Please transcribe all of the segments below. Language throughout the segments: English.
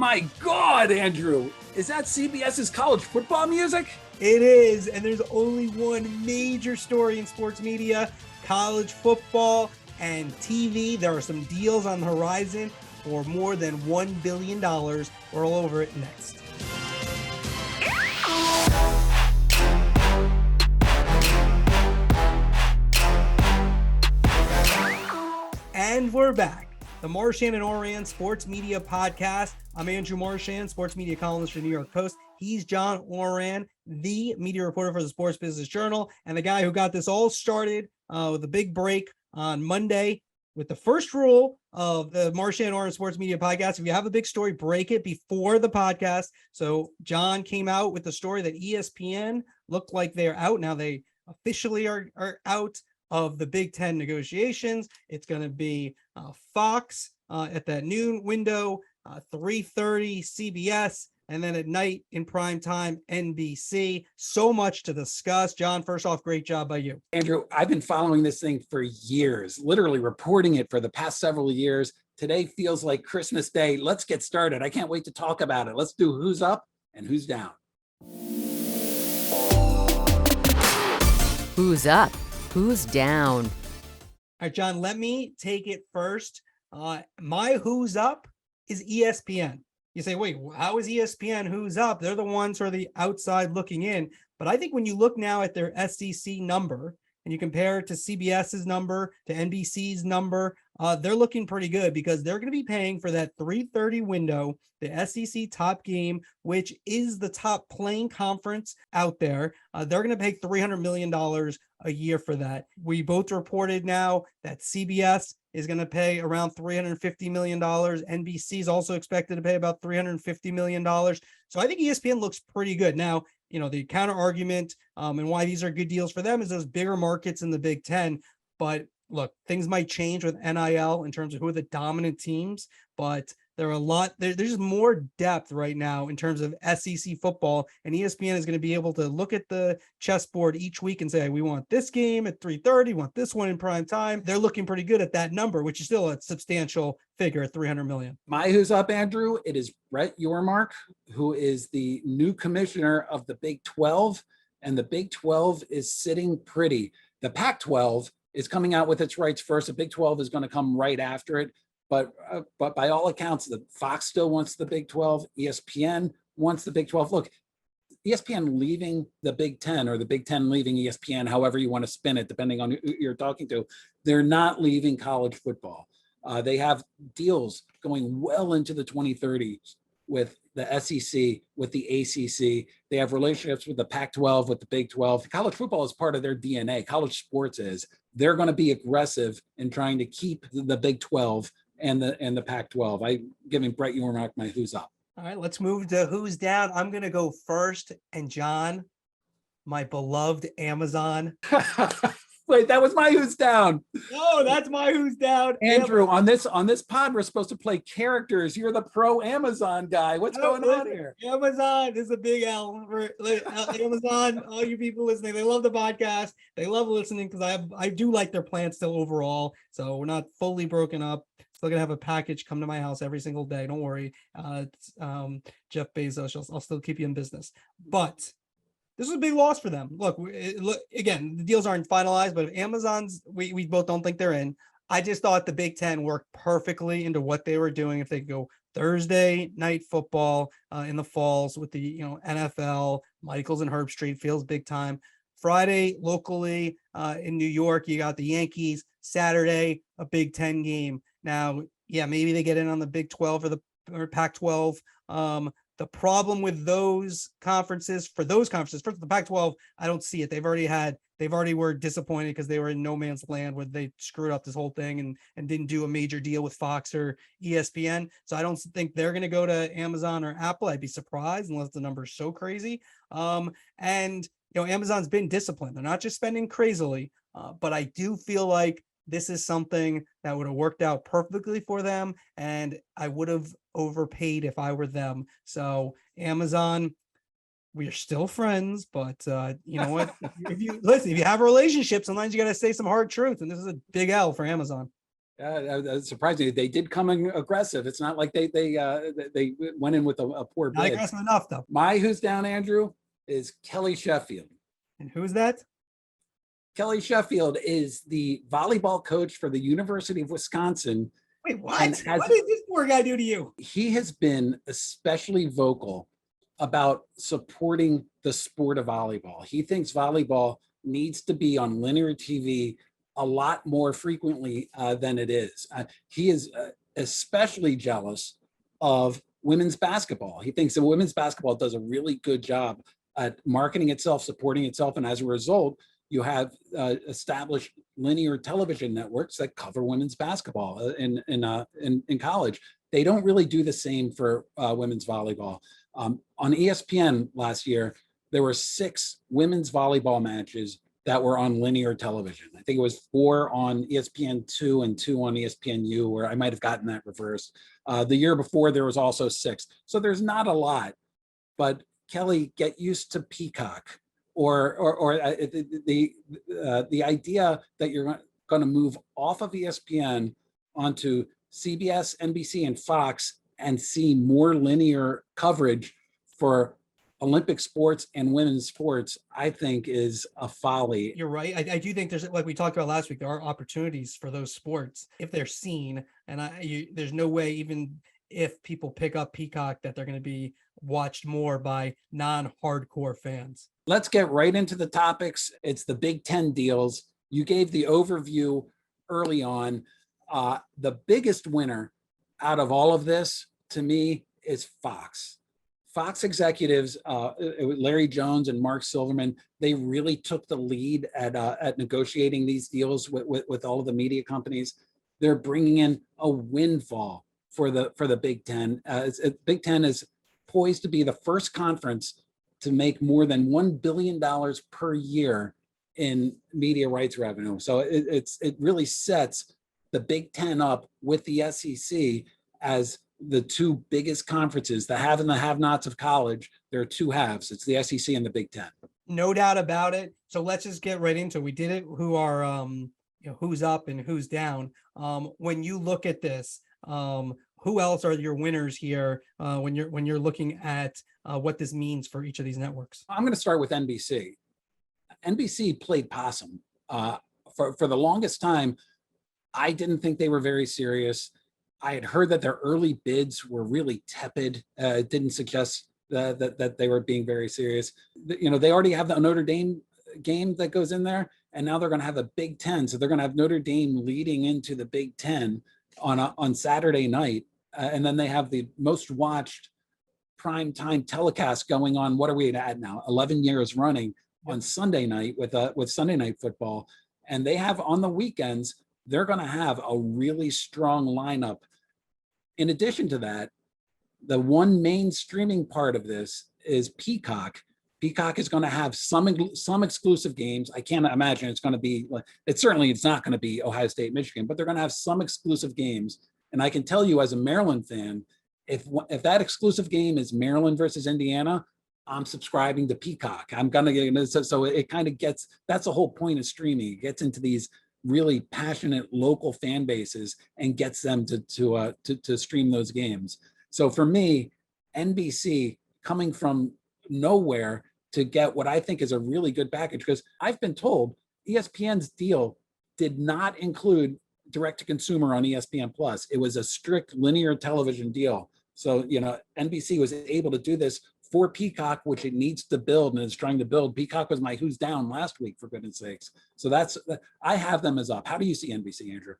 my God, Andrew. Is that CBS's college football music? It is, and there's only one major story in sports media, college football and TV. There are some deals on the horizon for more than $1 billion. We're all over it next. And we're back. The Marchand and Ourand Sports Media Podcast. I'm Andrew Marchand, sports media columnist for the New York Post. He's John Ourand, the media reporter for the Sports Business Journal, and the guy who got this all started with a big break on Monday with the first rule of the Marchand and Ourand Sports Media Podcast. If you have a big story, break it before the podcast. So John came out with the story that ESPN looked like they're out. Now they officially are out of the Big Ten negotiations. It's going to be Fox at that noon window, 3:30 CBS, and then at night in prime time, NBC. So much to discuss. John, first off, great job by you. Andrew, I've been following this thing for years, literally reporting it for the past several years. Today feels like Christmas Day. Let's get started. I can't wait to talk about it. Let's do who's up and who's down. Who's up? Who's down? All right, John, let me take it first. My who's up is ESPN. You say, wait, how is ESPN who's up? They're the ones who are the outside looking in. But I think when you look now at their SEC number and you compare it to CBS's number, to NBC's number, they're looking pretty good because they're going to be paying for that 3:30 window, the SEC top game, which is the top playing conference out there. They're going to pay $300 million a year for that. We both reported now that CBS is going to pay around $350 million. NBC is also expected to pay about $350 million. So I think ESPN looks pretty good. Now, you know, the counter argument and why these are good deals for them is those bigger markets in the Big Ten. But look, things might change with NIL in terms of who are the dominant teams, but there are a lot, there's just more depth right now in terms of SEC football, and ESPN is going to be able to look at the chessboard each week and say, we want this game at 3:30, want this one in prime time. They're looking pretty good at that number, which is still a substantial figure at $300 million. My who's up, Andrew, it is Brett Yormark, who is the new commissioner of the Big 12, and the Big 12 is sitting pretty. The Pac-12 is coming out with its rights first. The Big 12 is going to come right after it. But by all accounts, the Fox still wants the Big 12. ESPN wants the Big 12. Look, ESPN leaving the Big 10 or the Big 10 leaving ESPN, however you want to spin it, depending on who you're talking to, they're not leaving college football. They have deals going well into the 2030s with the SEC, with the ACC. They have relationships with the Pac-12, with the Big 12. College football is part of their DNA. College sports is. They're going to be aggressive in trying to keep the Big 12 and the Pac-12. I'm giving Brett Yormark my who's up. All right, let's move to who's down. I'm going to go first. And John, my beloved Amazon. Wait, that was my who's down. No, that's my who's down. Andrew, on this pod, we're supposed to play characters. You're the pro Amazon guy. What's going on here? Amazon is a big L for Amazon. All you people listening, they love the podcast. They love listening because I do like their plan still overall. So we're not fully broken up. Still gonna have a package come to my house every single day. Don't worry. Jeff Bezos, I'll still keep you in business. But this is a big loss for them. Look, again, the deals aren't finalized, but if Amazon's, we both don't think they're in. I just thought the Big Ten worked perfectly into what they were doing. If they could go Thursday night football in the falls with the NFL, Michaels and Herbstreit feels big time. Friday locally in New York, you got the Yankees. Saturday, a Big Ten game. Now, yeah, maybe they get in on the Big 12 or Pac-12. The problem with those conferences, first the Pac-12, I don't see it. They've already were disappointed because they were in no man's land where they screwed up this whole thing and didn't do a major deal with Fox or ESPN. So I don't think they're going to go to Amazon or Apple. I'd be surprised unless the number's so crazy. And Amazon's been disciplined. They're not just spending crazily, but I do feel like this is something that would have worked out perfectly for them, and I would have overpaid if I were them. So Amazon, we are still friends, but you know what? if you have a relationship, sometimes you got to say some hard truth, and this is a big L for Amazon. Surprisingly, they did come in aggressive. It's not like they went in with a poor Not bid. aggressive enough though. My who's down, Andrew, is Kelly Sheffield. And who's that? Kelly Sheffield is the volleyball coach for the University of Wisconsin. Wait, what? And What did this poor guy do to you? He has been especially vocal about supporting the sport of volleyball. He thinks volleyball needs to be on linear TV a lot more frequently than it is. He is especially jealous of women's basketball. He thinks that women's basketball does a really good job at marketing itself, supporting itself, and as a result, you have established linear television networks that cover women's basketball in college. They don't really do the same for women's volleyball. On ESPN last year, there were 6 women's volleyball matches that were on linear television. I think it was 4 on ESPN2 and 2 on ESPNU, or I might have gotten that reversed. The year before, there was also 6. So there's not a lot, but Kelly, get used to Peacock, or the idea that you're going to move off of ESPN onto CBS, NBC, and Fox and see more linear coverage for Olympic sports and women's sports, I think is a folly. You're right. I do think there's, like we talked about last week, there are opportunities for those sports if they're seen. And there's no way, even if people pick up Peacock, that they're going to be watched more by non-hardcore fans. Let's get right into the topics. It's the Big Ten deals. You gave the overview early on. The biggest winner out of all of this, to me, is Fox. Fox executives, Larry Jones and Mark Silverman, they really took the lead at negotiating these deals with all of the media companies. They're bringing in a windfall for the Big Ten. Big Ten is poised to be the first conference to make more than $1 billion per year in media rights revenue. So it really sets the Big Ten up with the SEC as the 2 biggest conferences, the have and the have-nots of college. There are 2 halves. It's the SEC and the Big Ten. No doubt about it. So let's just get right into it. We did it. Who are who's up and who's down. When you look at this, who else are your winners here when you're looking at what this means for each of these networks? I'm going to start with NBC. NBC played possum. For the longest time, I didn't think they were very serious. I had heard that their early bids were really tepid. It didn't suggest that they were being very serious. They already have the Notre Dame game that goes in there, and now they're going to have the Big Ten. So they're going to have Notre Dame leading into the Big Ten on Saturday night. And then they have the most watched primetime telecast going on. What are we at now? 11 years running on Sunday night with Sunday Night Football. And they have on the weekends, they're going to have a really strong lineup. In addition to that, the one main streaming part of this is Peacock. Peacock is going to have some exclusive games. I can't imagine it's going to be, it's not going to be Ohio State, Michigan, but they're going to have some exclusive games. And I can tell you as a Maryland fan, if that exclusive game is Maryland versus Indiana, I'm subscribing to Peacock. I'm going to get, so it kind of gets, that's the whole point of streaming. It gets into these really passionate local fan bases and gets them to stream those games. So for me, NBC coming from nowhere to get what I think is a really good package, because I've been told ESPN's deal did not include direct to consumer on ESPN Plus. It was a strict linear television deal. So, NBC was able to do this for Peacock, which it needs to build and is trying to build. Peacock was my who's down last week, for goodness sakes. So I have them as up. How do you see NBC, Andrew?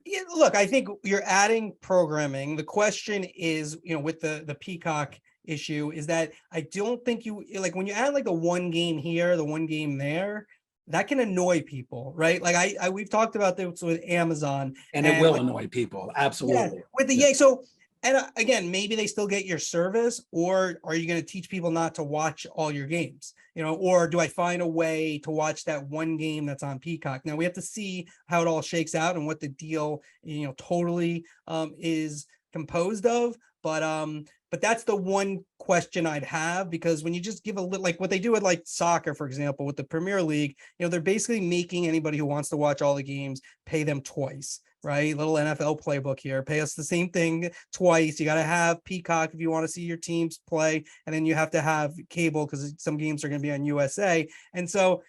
Yeah, look, I think you're adding programming. The question is, with the Peacock issue, is that I don't think you like when you add like the one game here, the one game there, that can annoy people, right? Like we've talked about this with Amazon, and it will annoy people. Absolutely. Yeah, with the so. And again, maybe they still get your service, or are you going to teach people not to watch all your games? Or do I find a way to watch that one game that's on Peacock? Now we have to see how it all shakes out and what the deal, totally is composed of. But that's the one question I'd have, because when you just give a little, like what they do with like soccer, for example, with the Premier League, they're basically making anybody who wants to watch all the games pay them twice, right? Little NFL playbook here. Pay us the same thing twice. You got to have Peacock if you want to see your teams play, and then you have to have cable because some games are going to be on USA. And so,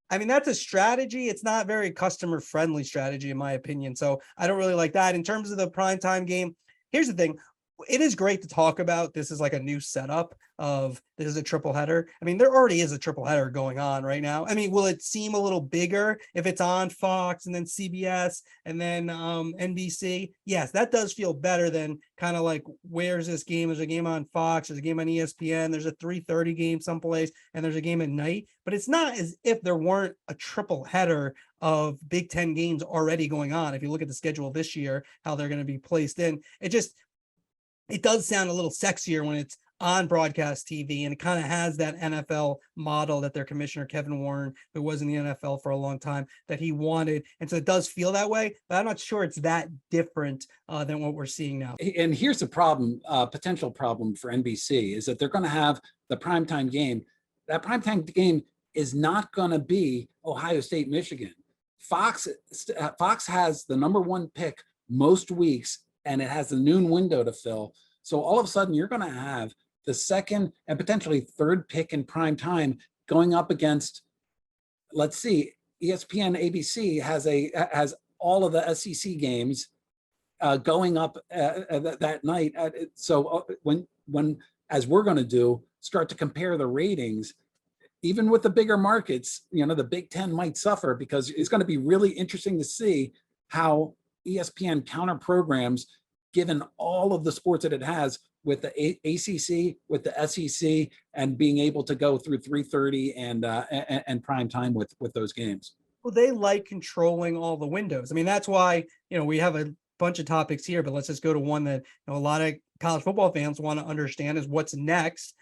I mean, that's a strategy. It's not very customer friendly strategy, in my opinion. So I don't really like that. In terms of the primetime game, here's the thing. It is great to talk about. This is like a new setup of this is a triple header. I mean, there already is a triple header going on right now. I mean, will it seem a little bigger if it's on Fox and then CBS and then NBC? Yes, that does feel better than kind of like, where's this game? There's a game on Fox, there's a game on ESPN, there's a 3:30 game someplace, and there's a game at night. But it's not as if there weren't a triple header of Big Ten games already going on. If you look at the schedule this year, how they're going to be placed in, it does sound a little sexier when it's on broadcast TV, and it kind of has that NFL model that their commissioner, Kevin Warren, who was in the NFL for a long time, that he wanted. And so it does feel that way, but I'm not sure it's that different than what we're seeing now. And here's the problem, potential problem for NBC, is that they're going to have the primetime game. That primetime game is not going to be Ohio State, Michigan. Fox has the number one pick most weeks, and it has the noon window to fill. So all of a sudden, you're going to have the second and potentially third pick in prime time going up against, let's see, ESPN, ABC has all of the SEC games going up that night. So when as we're going to do, start to compare the ratings, even with the bigger markets, the Big Ten might suffer, because it's going to be really interesting to see how ESPN counter programs, given all of the sports that it has with the ACC, with the SEC, and being able to go through 3:30 and prime time with those games. Well, they like controlling all the windows. I mean, that's why, we have a bunch of topics here, but let's just go to one that a lot of college football fans want to understand, is what's next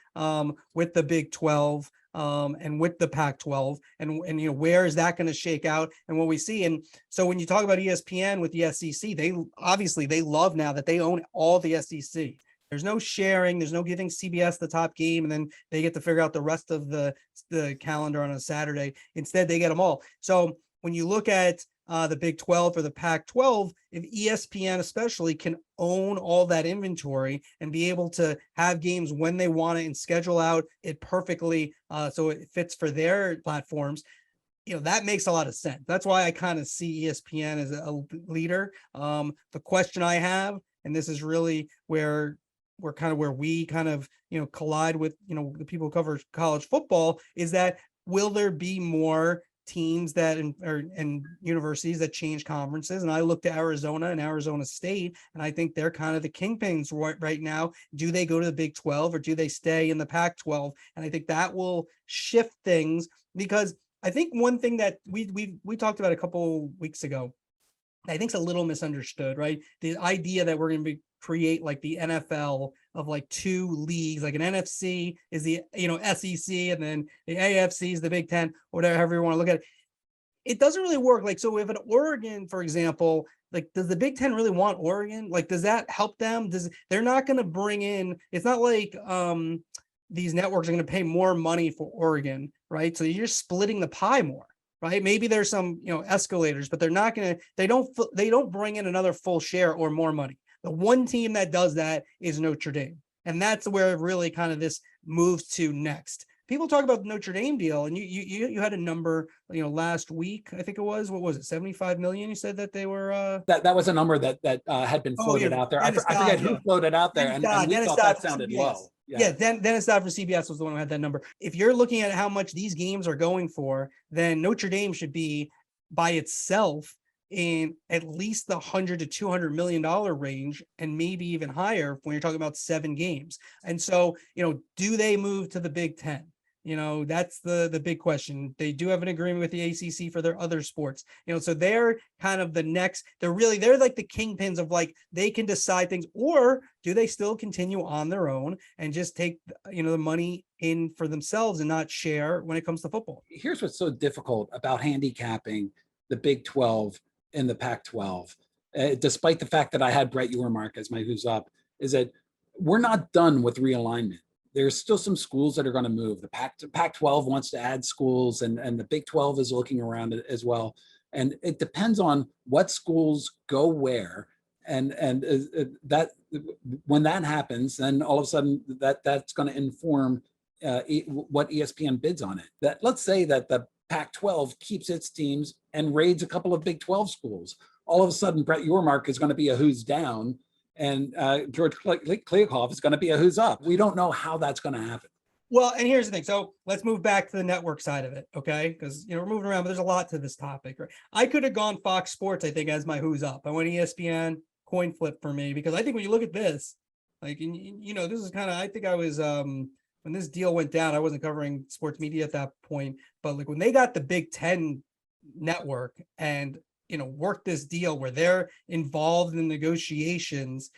with the Big 12 and with the Pac-12, and where is that going to shake out, and what we see. And so when you talk about ESPN with the SEC, they love now that they own all the SEC. There's no sharing. There's no giving CBS the top game, and then they get to figure out the rest of the calendar on a Saturday. Instead, they get them all. So when you look at the Big 12 or the Pac-12, if ESPN especially can own all that inventory and be able to have games when they want it and schedule out it perfectly so it fits for their platforms, that makes a lot of sense. That's why I kind of see ESPN as a leader. The question I have, and this is really where we collide with, the people who cover college football, is that will there be more teams and universities that change conferences? And I look to Arizona and Arizona State, and I think they're kind of the kingpins right now. Do they go to the Big 12 or do they stay in the Pac-12? And I think that will shift things, because I think one thing that we talked about a couple weeks ago, I think it's a little misunderstood, right? The idea that we're going to create like the NFL of like two leagues, like an NFC is the SEC, and then the AFC is the Big Ten, whatever, however you want to look at it. It doesn't really work. Like, so if an Oregon, for example, like, does the Big Ten really want Oregon? Like, does that help them? They're not going to bring in, it's not like these networks are going to pay more money for Oregon, right? So you're splitting the pie more, right? Maybe there's some, escalators, but they're not going to, they don't bring in another full share or more money. The one team that does that is Notre Dame. And that's where really kind of this moves to next. People talk about the Notre Dame deal, and you had a number, last week, I think it was, what was it, 75 million? You said that they were that was a number that had been floated out there. I forget who floated out there, and we thought that sounded low. Yeah, Dennis Dodd for CBS was the one who had that number. If you're looking at how much these games are going for, then Notre Dame should be by itself in at least the $100 to $200 million range, and maybe even higher when you're talking about 7 games. And so, do they move to the Big Ten? That's the big question. They do have an agreement with the ACC for their other sports, so they're kind of the next, they're like the kingpins of, like, they can decide things, or do they still continue on their own and just take, the money in for themselves and not share when it comes to football? Here's what's so difficult about handicapping the Big 12 and the Pac-12, despite the fact that I had Brett Yormark as my who's up, is that we're not done with realignment. There's still some schools that are going to move. The Pac-12 wants to add schools, and the Big 12 is looking around it as well. And it depends on what schools go where. And that when that happens, then all of a sudden that's going to inform what ESPN bids on it. That let's say that the Pac-12 keeps its teams and raids a couple of Big 12 schools. All of a sudden, Brett Yormark is going to be a who's down, and George Kliavkoff is going to be a who's up. We don't know how that's going to happen. Well, and here's the thing. So let's move back to the network side of it, okay? Because we're moving around, but there's a lot to this topic, right? I could have gone Fox Sports, I think, as my who's up. I went ESPN, coin flip for me, because I think when you look at this, like, this is kind of, I think I was when this deal went down, I wasn't covering sports media at that point, but like when they got the Big Ten network and worked this deal where they're involved in negotiations,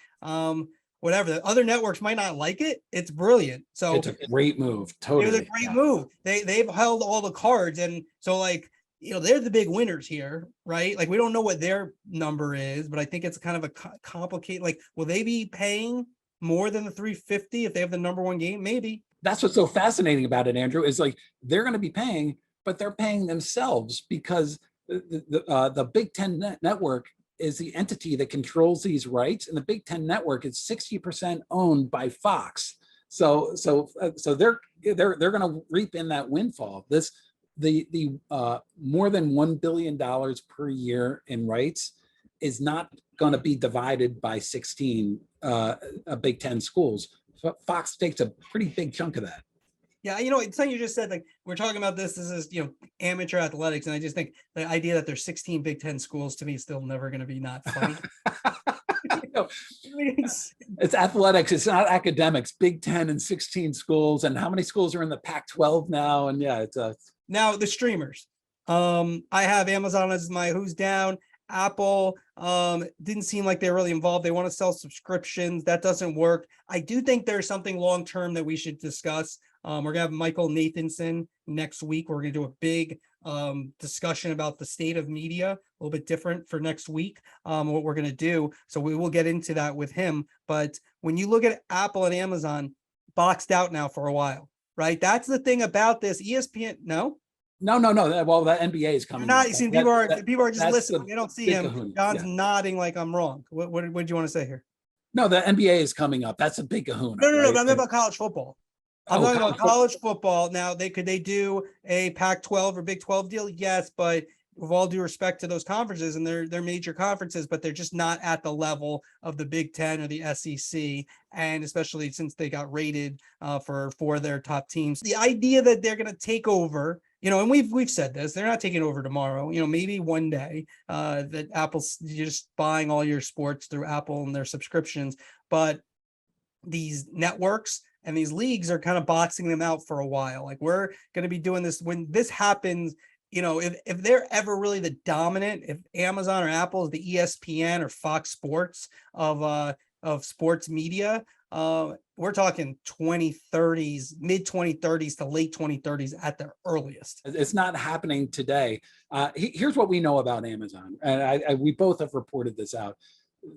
whatever, the other networks might not like it, it's brilliant. So it's a great move. Totally. It was a great move. They've held all the cards, and so like they're the big winners here, right? Like we don't know what their number is, but I think it's kind of a complicated, like, will they be paying more than the 350 if they have the number one game? Maybe. That's what's so fascinating about it, Andrew, is like they're going to be paying, but they're paying themselves because the Big Ten network is the entity that controls these rights, and the Big Ten network is 60% owned by Fox. So they're going to reap in that windfall. The more than $1 billion per year in rights is not going to be divided by 16 Big Ten schools. Fox takes a pretty big chunk of that. Yeah, it's something you just said, like we're talking about this is amateur athletics, and I just think the idea that there's 16 Big Ten schools to me is still never going to be not funny. It's athletics, it's not academics. Big Ten and 16 schools, and how many schools are in the Pac-12 now? And yeah, it's now the streamers. I have Amazon as my who's down. Apple didn't seem like they're really involved. They want to sell subscriptions. That doesn't work. I do think there's something long-term that we should discuss. We're going to have Michael Nathanson next week. We're going to do a big discussion about the state of media, a little bit different for next week, what we're going to do. So we will get into that with him. But when you look at Apple and Amazon, boxed out now for a while, right? That's the thing about this. ESPN, no? No. Well, the NBA is coming. You see, people are just listening. They don't see him. Kahuna. John's nodding like I'm wrong. What do you want to say here? No, the NBA is coming up. That's a big kahuna. No. Right? But I'm about college football. I'm talking about college football. Now, could they do a Pac-12 or Big 12 deal? Yes, but with all due respect to those conferences, and they're major conferences, but they're just not at the level of the Big Ten or the SEC, and especially since they got rated for their top teams. The idea that they're going to take over, and we've said this, they're not taking over tomorrow. Maybe one day that Apple's just buying all your sports through Apple and their subscriptions, but these networks and these leagues are kind of boxing them out for a while. Like we're going to be doing this when this happens. If they're ever really the dominant, if Amazon or Apple is the ESPN or Fox Sports of sports media, we're talking 2030s, mid 2030s to late 2030s at the earliest. It's not happening today. Here's what we know about Amazon, and we both have reported this out.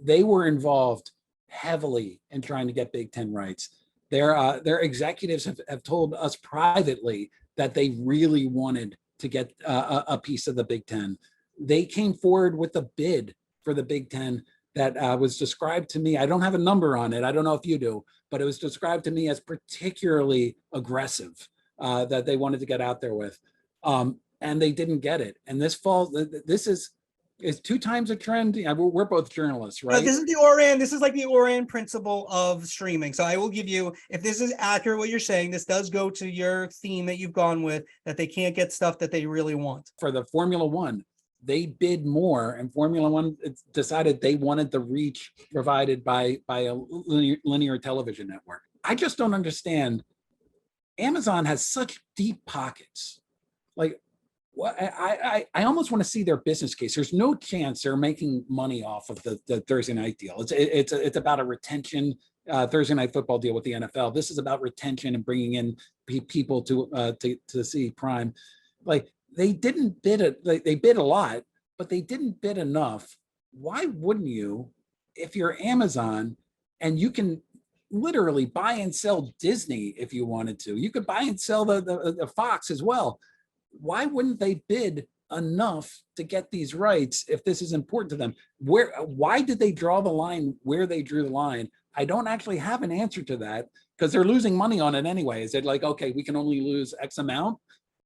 They were involved heavily in trying to get Big Ten rights. Their executives have told us privately that they really wanted to get a piece of the Big Ten. They came forward with a bid for the Big Ten that was described to me. I don't have a number on it. I don't know if you do, but it was described to me as particularly aggressive that they wanted to get out there with. And they didn't get it. And this fall, this is 2 times a trend. We're both journalists, right? This is the Ourand. This is like the Ourand principle of streaming. So I will give you, if this is accurate, what you're saying, this does go to your theme that you've gone with, that they can't get stuff that they really want. For the Formula One, they bid more, and Formula One decided they wanted the reach provided by a linear television network. I just don't understand. Amazon has such deep pockets. Like, well, I almost want to see their business case. There's no chance they're making money off of the Thursday night deal. It's about a retention Thursday night football deal with the NFL. This is about retention and bringing in people to see Prime. Like they didn't bid they bid a lot, but they didn't bid enough. Why wouldn't you, if you're Amazon and you can literally buy and sell Disney if you wanted to. You could buy and sell the Fox as well. Why wouldn't they bid enough to get these rights if this is important to them? Why did they draw the line where they drew the line? I don't actually have an answer to that because they're losing money on it anyway. Is it like, okay, we can only lose X amount?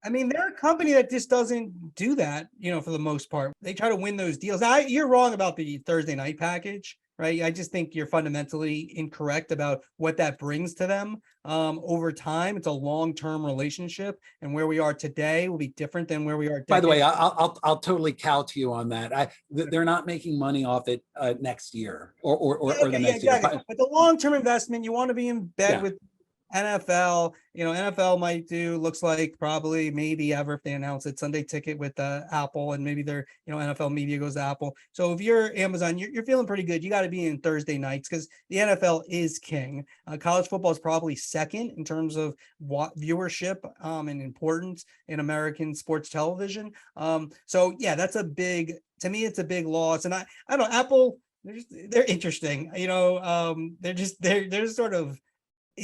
I mean, they're a company that just doesn't do that, for the most part. They try to win those deals. Now, you're wrong about the Thursday night package, right? I just think you're fundamentally incorrect about what that brings to them over time. It's a long-term relationship, and where we are today will be different than where we are. By the way, I'll totally cow to you on that. They're not making money off it next year or the next year. But the long-term investment, you want to be in bed with NFL. NFL might do, looks like probably maybe ever if they announce it, Sunday ticket with Apple, and maybe their NFL media goes to Apple. So if you're Amazon, you're feeling pretty good. You got to be in Thursday nights because the NFL is king. College football is probably second in terms of viewership and importance in American sports television. So yeah, that's to me, it's a big loss. And I don't know, Apple, they're interesting. They're just sort of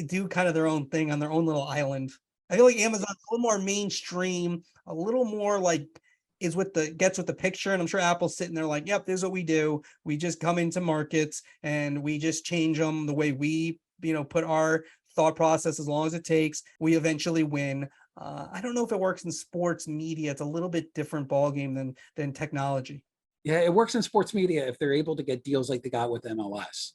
do kind of their own thing on their own little island. I feel like Amazon's a little more mainstream, a little more like gets with the picture. And I'm sure Apple's sitting there like, yep, this is what we do. We just come into markets and we just change them the way we, put our thought process as long as it takes. We eventually win. I don't know if it works in sports media. It's a little bit different ballgame than technology. Yeah, it works in sports media if they're able to get deals like they got with MLS.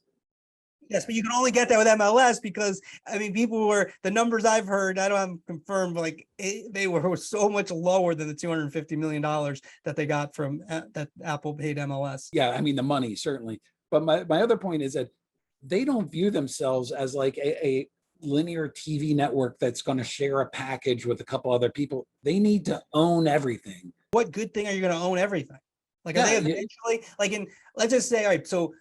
Yes, but you can only get that with MLS because, the numbers I've heard, I don't have them confirmed, they were so much lower than the $250 million that they got from that Apple paid MLS. Yeah, the money, certainly. But my other point is that they don't view themselves as like a linear TV network that's going to share a package with a couple other people. They need to own everything. What good thing are you going to own everything? Are they eventually, let's just say, all right, so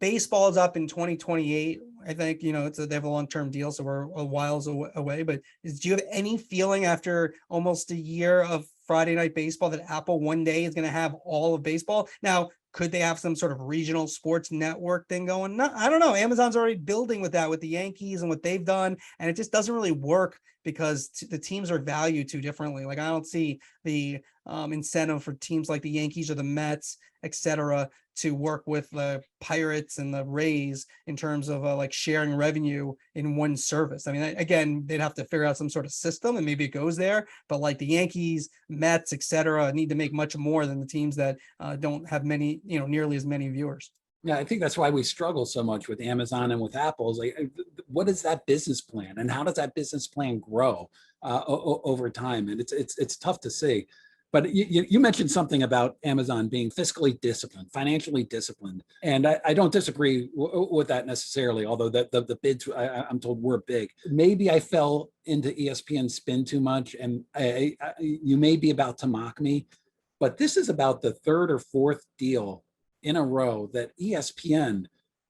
baseball is up in 2028. I think, they have a long-term deal, so we're a whiles away. But do you have any feeling after almost a year of Friday night baseball that Apple one day is going to have all of baseball? Now, could they have some sort of regional sports network thing going? No, I don't know. Amazon's already building with that, with the Yankees and what they've done, and it just doesn't really work because the teams are valued too differently. I don't see the incentive for teams like the Yankees or the Mets, etc., to work with the Pirates and the Rays in terms of sharing revenue in one service. Again, they'd have to figure out some sort of system, and maybe it goes there. But the Yankees, Mets, etc., need to make much more than the teams that don't have many, nearly as many viewers. Yeah, I think that's why we struggle so much with Amazon and with Apple. What is that business plan, and how does that business plan grow over time? And it's tough to see. But you mentioned something about Amazon being fiscally disciplined, financially disciplined, and I don't disagree with that necessarily. Although the bids I'm told were big. Maybe I fell into ESPN spin too much, and you may be about to mock me, but this is about the third or fourth deal in a row that ESPN,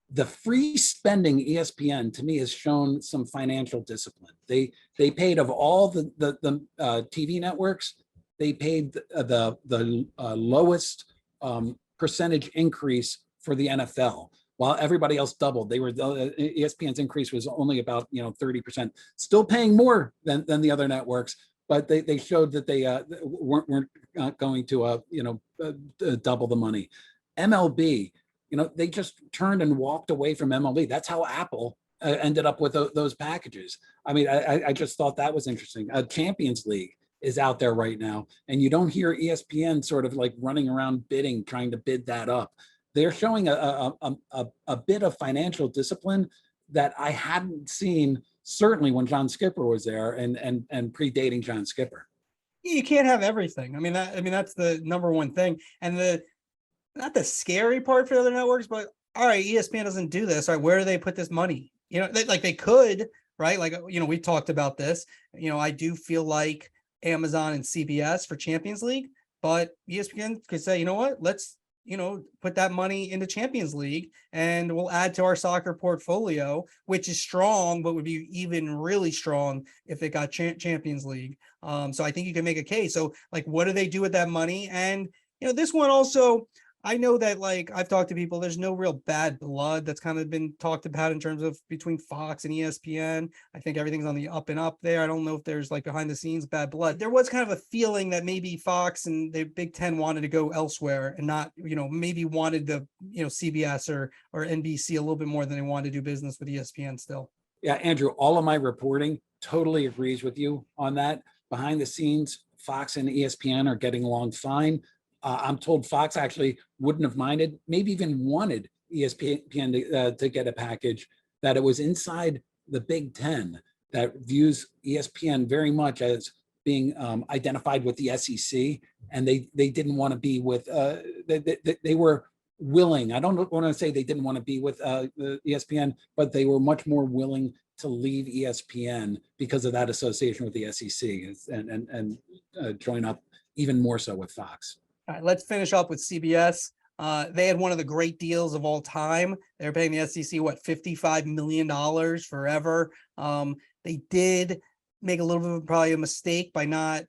the free spending ESPN, to me has shown some financial discipline. They paid, of all the TV networks, they paid the lowest percentage increase for the NFL, while everybody else doubled. ESPN's increase was only about 30%, still paying more than the other networks, but they showed that they weren't going to double the money. MLB, they just turned and walked away from MLB. That's how Apple ended up with those packages. I just thought that was interesting. Champions League is out there right now, and you don't hear ESPN sort of running around trying to bid that up. They're showing a bit of financial discipline that I hadn't seen, certainly when John Skipper was there and predating John Skipper. You can't have everything. That's the number one thing. And not the scary part for the other networks, but all right, ESPN doesn't do this. All right, where do they put this money? They could, right? We talked about this. I do feel like Amazon and CBS for Champions League, but ESPN could say, you know what, let's, put that money into Champions League, and we'll add to our soccer portfolio, which is strong, but would be even really strong if it got Champions League. So I think you can make a case. So what do they do with that money? And, this one also, I know that, like, I've talked to people, there's no real bad blood that's kind of been talked about in terms of between Fox and ESPN. I think everything's on the up and up there. I don't know if there's like behind the scenes bad blood. There was kind of a feeling that maybe Fox and the Big Ten wanted to go elsewhere and not, maybe wanted the, CBS or NBC a little bit more than they wanted to do business with ESPN still. Yeah, Andrew, all of my reporting totally agrees with you on that. Behind the scenes, Fox and ESPN are getting along fine. I'm told Fox actually wouldn't have minded, maybe even wanted ESPN to get a package, that it was inside the Big Ten that views ESPN very much as being identified with the SEC, and they didn't want to be with, they were willing, I don't want to say they didn't want to be with the ESPN, but they were much more willing to leave ESPN because of that association with the SEC and join up even more so with Fox. All right, let's finish up with CBS. They had one of the great deals of all time. They're paying the SEC, $55 million forever. They did make a little bit of probably a mistake by not,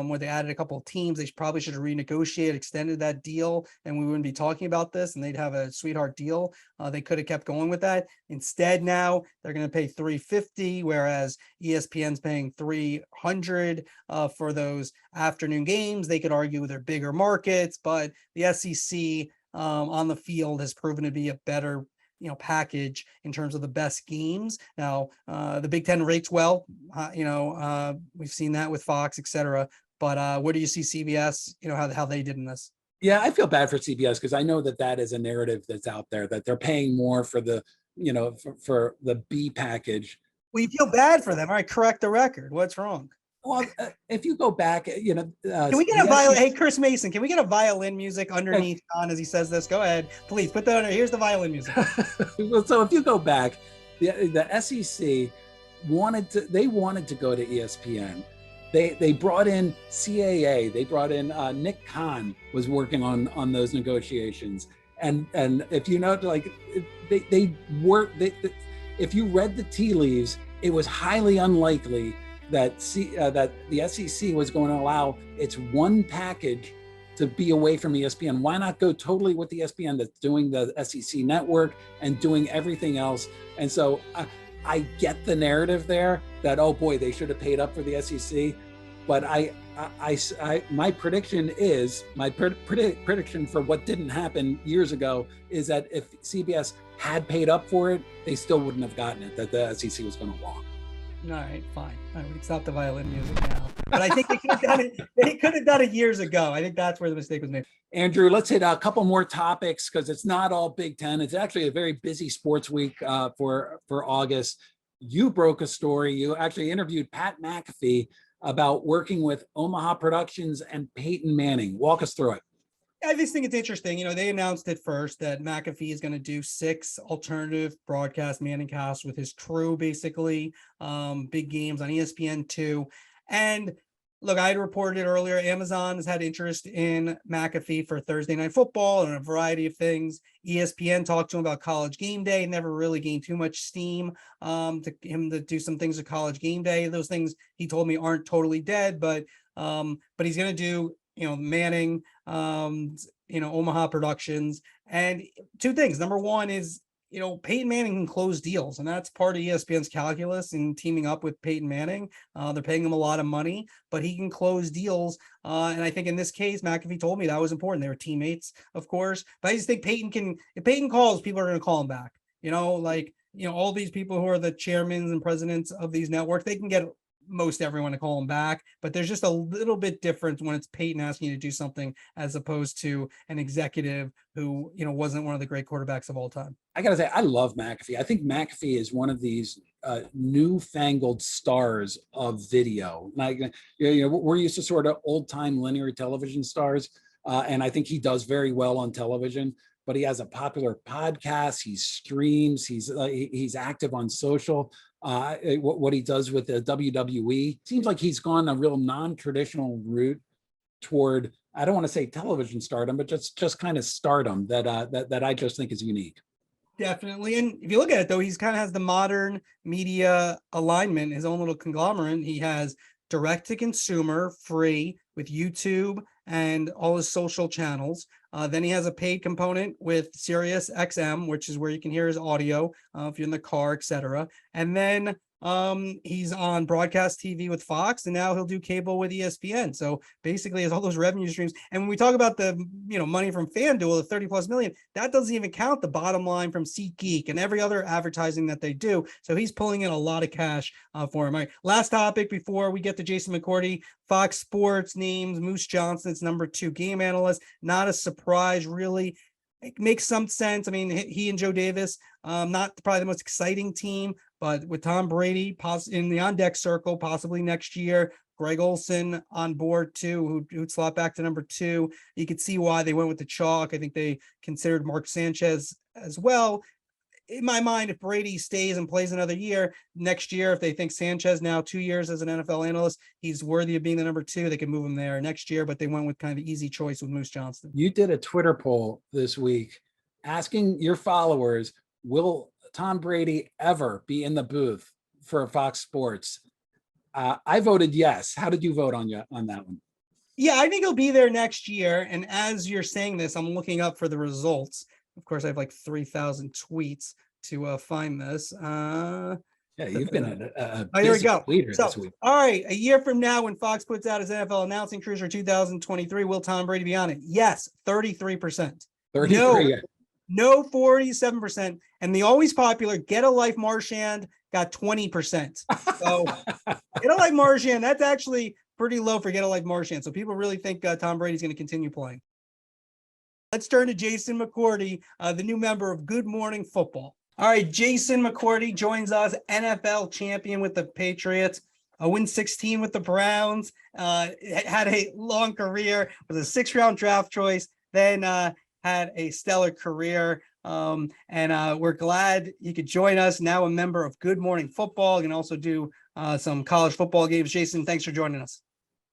where they added a couple of teams. They probably should have renegotiated, extended that deal, and we wouldn't be talking about this, and they'd have a sweetheart deal. They could have kept going with that. Instead, now they're going to pay $350, whereas ESPN's paying $300 for those afternoon games. They could argue they're bigger markets, but the SEC on the field has proven to be a better package in terms of the best games. Now, the Big Ten rates well, we've seen that with Fox, etc. But where do you see CBS, how they did in this? Yeah, I feel bad for CBS because I know that is a narrative that's out there, that they're paying more for the, for the B package. Well, you feel bad for them. All right, correct the record. What's wrong? Well, if you go back, can we get a violin? Hey, Chris Mason, can we get a violin music underneath John as he says this? Go ahead, please put that under. Here's the violin music. So if you go back, the SEC wanted to go to ESPN. They brought in CAA. They brought in Nick Khan was working on those negotiations. And if you know, like if you read the tea leaves, it was highly unlikely that the SEC was going to allow its one package to be away from ESPN. Why not go totally with the ESPN that's doing the SEC network and doing everything else? And so I get the narrative there that, oh boy, they should have paid up for the SEC. But my prediction is, prediction for what didn't happen years ago is that if CBS had paid up for it, they still wouldn't have gotten it, that the SEC was going to walk. All right, fine. All right, we can stop the violin music now. But I think they could have done it. They could have done it years ago. I think that's where the mistake was made. Andrew, let's hit a couple more topics because it's not all Big Ten. It's actually a very busy sports week for August. You broke a story. You actually interviewed Pat McAfee about working with Omaha Productions and Peyton Manning. Walk us through it. I just think it's interesting. They announced it first that McAfee is going to do 6 alternative broadcast Manning casts with his crew, basically, big games on ESPN2. And look, I had reported earlier, Amazon has had interest in McAfee for Thursday Night Football and a variety of things. ESPN talked to him about College Game Day, never really gained too much steam to him to do some things at College Game Day. Those things he told me aren't totally dead, but he's going to do Manning, Omaha Productions. And 2 things. Number one is, Peyton Manning can close deals, and that's part of ESPN's calculus in teaming up with Peyton Manning. They're paying him a lot of money, but he can close deals. And I think in this case, McAfee told me that was important. They were teammates, of course, but I just think if Peyton calls, people are going to call him back. All these people who are the chairmen and presidents of these networks, they can get most everyone to call him back, but there's just a little bit different when it's Peyton asking you to do something as opposed to an executive who, wasn't one of the great quarterbacks of all time. I gotta say, I love McAfee. I think McAfee is one of these newfangled stars of video. Like, we're used to sort of old time linear television stars. And I think he does very well on television, but he has a popular podcast. He streams, he's active on social. What he does with the WWE seems like he's gone a real non-traditional route toward, I don't want to say television stardom, but just kind of stardom that I just think is unique. Definitely. And if you look at it though, he's kind of has the modern media alignment, his own little conglomerate. He has direct to consumer free with YouTube and all his social channels. Then he has a paid component with Sirius XM, which is where you can hear his audio if you're in the car, etc. And then he's on broadcast TV with Fox, and now he'll do cable with ESPN. So basically, has all those revenue streams. And when we talk about the money from FanDuel, the 30+ million, that doesn't even count the bottom line from SeatGeek and every other advertising that they do. So he's pulling in a lot of cash for him. All right, last topic before we get to Jason McCourty. Fox Sports names Moose Johnston's number 2 game analyst. Not a surprise, really. It makes some sense. I mean, he and Joe Davis, not probably the most exciting team, but with Tom Brady in the on-deck circle, possibly next year, Greg Olsen on board too, who'd slot back to number 2. You could see why they went with the chalk. I think they considered Mark Sanchez as well. In my mind, if Brady stays and plays another year, next year, if they think Sanchez now 2 years as an NFL analyst, he's worthy of being the number 2, they can move him there next year, but they went with kind of the easy choice with Moose Johnston. You did a Twitter poll this week asking your followers, will Tom Brady ever be in the booth for Fox Sports? I voted yes. How did you vote on that one? Yeah, I think he'll be there next year. And as you're saying this, I'm looking up for the results. Of course, I have like 3,000 tweets to find this. Yeah, you've been a here we go. Tweeter this week. All right, a year from now, when Fox puts out his NFL announcing cruiser 2023, will Tom Brady be on it? Yes, 33%. 33. No, 47%. And the always popular Get a Life Marchand got 20%. So Get a Life Marchand, that's actually pretty low for Get a Life Marchand. So people really think Tom Brady's going to continue playing. Let's turn to Jason McCourty, the new member of Good Morning Football. All right, Jason McCourty joins us, NFL champion with the Patriots, a win 16 with the Browns, had a long career, was a 6th-round draft choice, then had a stellar career. And we're glad you could join us. Now a member of Good Morning Football. You can also do some college football games. Jason, thanks for joining us.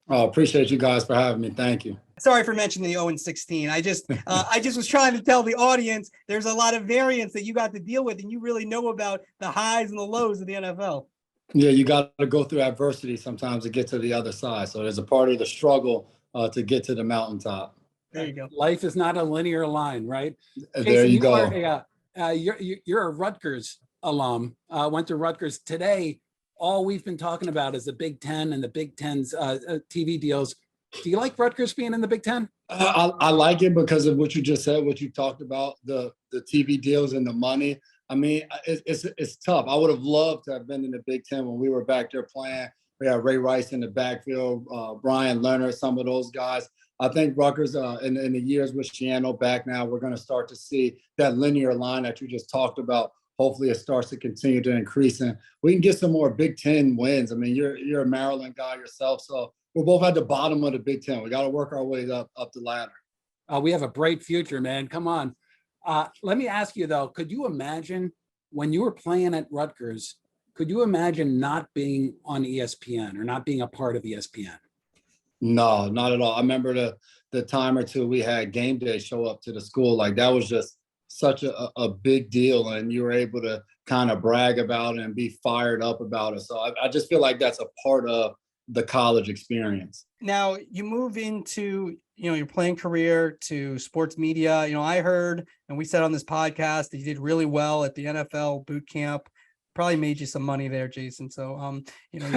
Oh, appreciate you guys for having me. Thank you. Sorry for mentioning the 0-16. I just was trying to tell the audience there's a lot of variance that you got to deal with, and you really know about the highs and the lows of the NFL. Yeah, you got to go through adversity sometimes to get to the other side. So there's a part of the struggle to get to the mountaintop. There you go. Life is not a linear line, right? There Jason, you go. You're a Rutgers alum. Went to Rutgers today. All we've been talking about is the Big Ten and the Big Ten's TV deals. Do you like Rutgers being in the Big Ten? I like it because of what you just said, what you talked about, the TV deals and the money. I mean, it's tough. I would have loved to have been in the Big Ten when we were back there playing. We had Ray Rice in the backfield, Brian Leonard, some of those guys. I think Rutgers in the years with Schiano back now, we're going to start to see that linear line that you just talked about. Hopefully it starts to continue to increase and we can get some more Big Ten wins. I mean, you're a Maryland guy yourself, so we're both at the bottom of the Big Ten. We got to work our way up the ladder. We have a bright future, man. Come on. Let me ask you though, could you imagine when you were playing at Rutgers, could you imagine not being on ESPN or not being a part of ESPN? No, not at all. I remember the time or two we had game day show up to the school. Like that was just such a big deal, and you were able to kind of brag about it and be fired up about it. So I just feel like that's a part of the college experience. Now you move into, your playing career to sports media. I heard, and we said on this podcast that you did really well at the NFL Bootcamp. Probably made you some money there, Jason. So, what's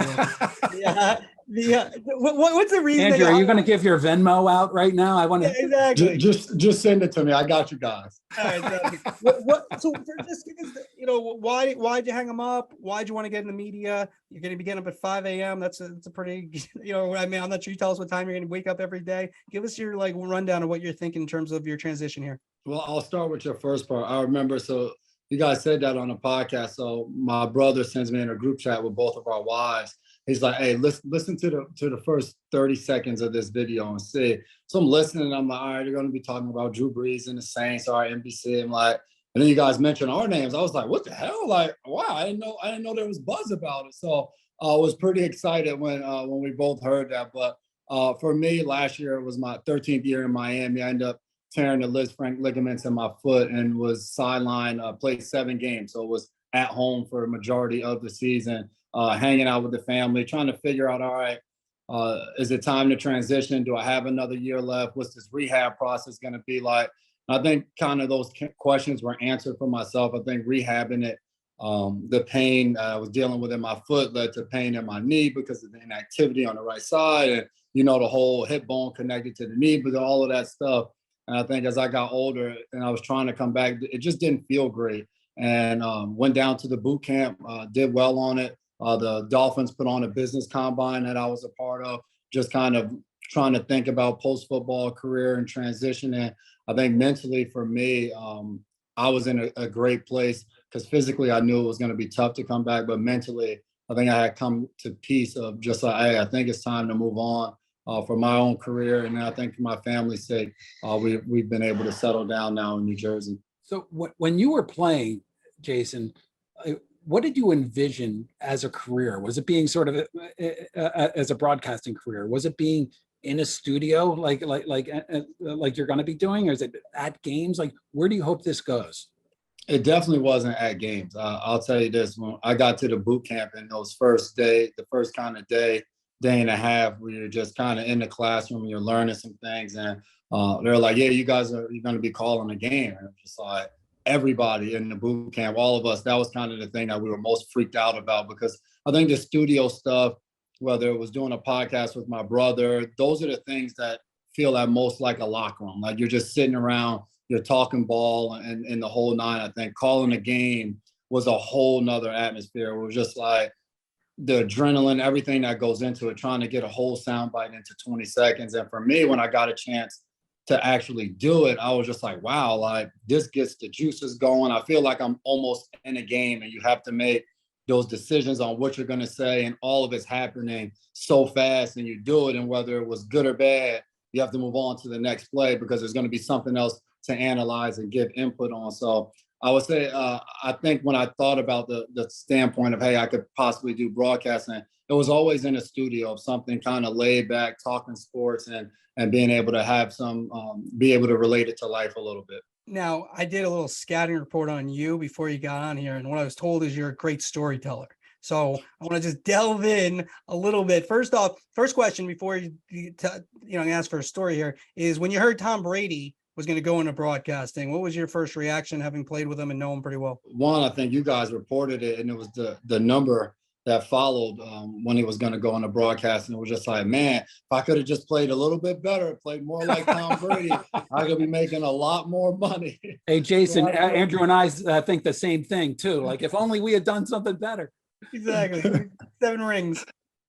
the reason? Andrew, are you going to give your Venmo out right now? I want to exactly. Just send it to me. I got you guys. All right. So just give us, why'd you hang them up? Why'd you want to get in the media? You're going to be getting up at 5 a.m. That's a pretty, I'm not sure you tell us what time you're going to wake up every day. Give us your rundown of what you're thinking in terms of your transition here. Well, I'll start with your first part. I remember, so you guys said that on the podcast. So my brother sends me in a group chat with both of our wives. He's like, hey, listen to the first 30 seconds of this video and see. So I'm listening and I'm like, all right, you're going to be talking about Drew Brees and the Saints, all right, NBC. I'm like, and then you guys mentioned our names. I was like, what the hell? Like, wow, I didn't know there was buzz about it. So I was pretty excited when we both heard that. But for me, last year, it was my 13th year in Miami. I ended up tearing the Liz Frank ligaments in my foot and was sidelined, played 7 games. So it was at home for a majority of the season, hanging out with the family, trying to figure out, all right, Is it time to transition? Do I have another year left? What's this rehab process going to be like? I think kind of those questions were answered for myself. I think rehabbing it, the pain I was dealing with in my foot led to pain in my knee because of the inactivity on the right side. And, the whole hip bone connected to the knee, but all of that stuff. And I think as I got older and I was trying to come back, it just didn't feel great. And went down to the boot camp, did well on it. The Dolphins put on a business combine that I was a part of, just kind of trying to think about post-football career and transition. And I think mentally for me, I was in a great place because physically I knew it was going to be tough to come back, but mentally I think I had come to peace of just like, hey, I think it's time to move on for my own career. And I think for my family's sake, we've been able to settle down now in New Jersey. So when you were playing, Jason, what did you envision as a career? Was it being sort of as a broadcasting career? Was it being in a studio like you're going to be doing, or is it at games? Like, where do you hope this goes? It definitely wasn't at games. I'll tell you this: when I got to the boot camp in those the first kind of day and a half, where you're just kind of in the classroom, you're learning some things, and they're like, "Yeah, you're going to be calling a game." And I'm just like, everybody in the boot camp, all of us, that was kind of the thing that we were most freaked out about, because I think the studio stuff, whether it was doing a podcast with my brother, those are the things that feel at most like a locker room. Like you're just sitting around, you're talking ball and the whole nine. I think calling a game was a whole nother atmosphere. It was just like the adrenaline, everything that goes into it, trying to get a whole soundbite into 20 seconds. And for me, when I got a chance to actually do it, I was just like, wow, like this gets the juices going. I feel like I'm almost in a game, and you have to make those decisions on what you're going to say, and all of it's happening so fast, and you do it. And whether it was good or bad, you have to move on to the next play because there's going to be something else to analyze and give input on. So I would say, I think when I thought about the standpoint of, hey, I could possibly do broadcasting, it was always in a studio of something kind of laid back, talking sports and being able to have some, be able to relate it to life a little bit. Now, I did a little scouting report on you before you got on here, and what I was told is you're a great storyteller. So I want to just delve in a little bit. First off, first question before you ask for a story here is, when you heard Tom Brady was going to go into broadcasting, what was your first reaction, having played with him and know him pretty well? One, I think you guys reported it, and it was the number that followed when he was going to go into broadcasting. It was just like, man, if I could have just played a little bit better, played more like Tom Brady, I could be making a lot more money. Hey, Jason, Andrew and I think the same thing too. Like, if only we had done something better. Exactly. 7 rings.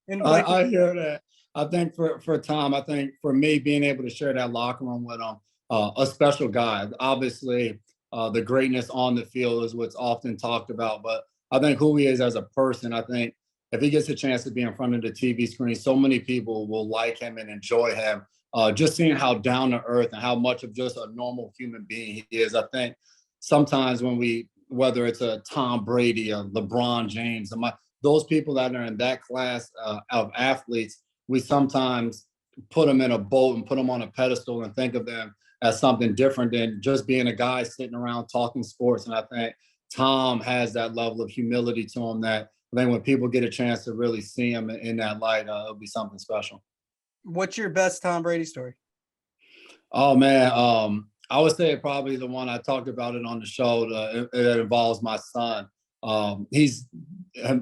And I hear that. I think for Tom, I think for me, being able to share that locker room with him, a special guy. Obviously, the greatness on the field is what's often talked about, but I think who he is as a person, I think if he gets a chance to be in front of the TV screen, so many people will like him and enjoy him. Just seeing how down to earth and how much of just a normal human being he is. I think sometimes whether it's a Tom Brady, a LeBron James, those people that are in that class of athletes, we sometimes put them in a boat and put them on a pedestal and think of them as something different than just being a guy sitting around talking sports. And I think Tom has that level of humility to him that I think when people get a chance to really see him in that light, it'll be something special. What's your best Tom Brady story? Oh, man. I would say probably the one I talked about it on the show. It involves my son. He's